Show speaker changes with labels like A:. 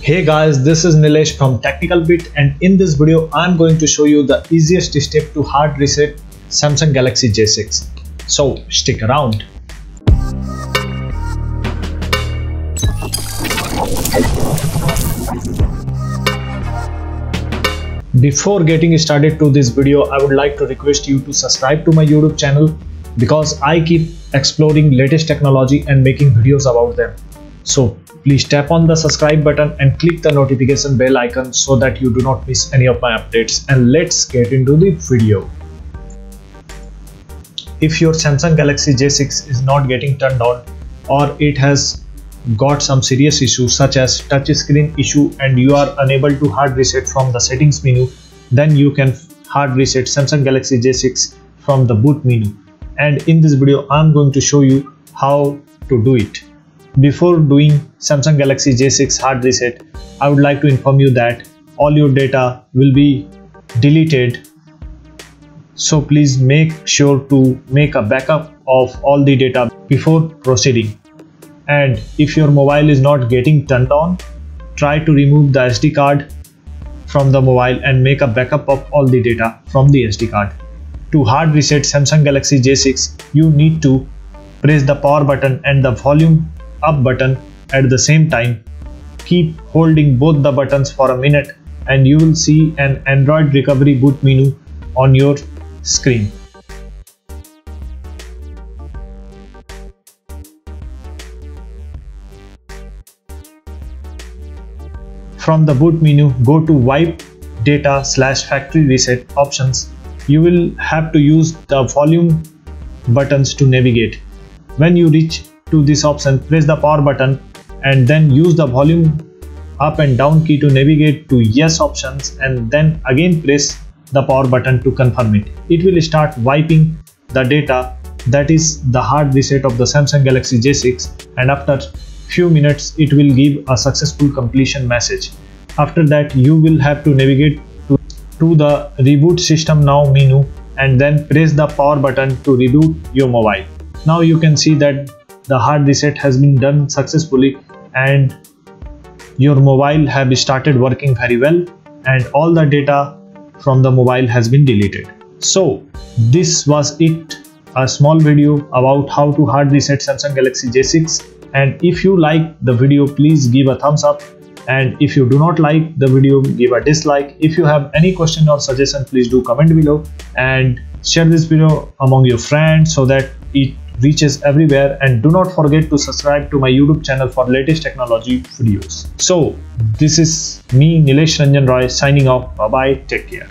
A: Hey guys, this is Nilesh from Technical Bit, and in this video I'm going to show you the easiest step to hard reset Samsung Galaxy J6. So stick around. Before getting started to this video, I would like to request you to subscribe to my YouTube channel because I keep exploring latest technology and making videos about them. So please tap on the subscribe button and click the notification bell icon so that you do not miss any of my updates. And let's get into the video. If your Samsung Galaxy J6 is not getting turned on, or it has got some serious issues such as touch screen issue and you are unable to hard reset from the settings menu, then you can hard reset Samsung Galaxy J6 from the boot menu. And in this video I'm going to show you how to do it. Before doing Samsung Galaxy J6 hard reset, I would like to inform you that all your data will be deleted. So please make sure to make a backup of all the data before proceeding. And if your mobile is not getting turned on, try to remove the SD card from the mobile and make a backup of all the data from the SD card. To hard reset Samsung Galaxy J6, you need to press the power button and the volume up button at the same time. Keep holding both the buttons for a minute and you will see an Android recovery boot menu on your screen. From the boot menu, go to wipe data/factory reset options. You will have to use the volume buttons to navigate. When you reach to this option, press the power button and then use the volume up and down key to navigate to yes options, and then again press the power button to confirm it. It will start wiping the data, that is the hard reset of the Samsung Galaxy J6, and after few minutes it will give a successful completion message. After that you will have to navigate to the reboot system now menu and then press the power button to reboot your mobile. Now you can see that the hard reset has been done successfully and your mobile have started working very well and all the data from the mobile has been deleted. So this was it, a small video about how to hard reset Samsung Galaxy J6. And if you like the video, please give a thumbs up, and if you do not like the video, give a dislike. If you have any question or suggestion, please do comment below and share this video among your friends so that it reaches everywhere. And do not forget to subscribe to my YouTube channel for latest technology videos. So this is me, Nilesh Ranjan Roy, signing off. Bye bye, take care.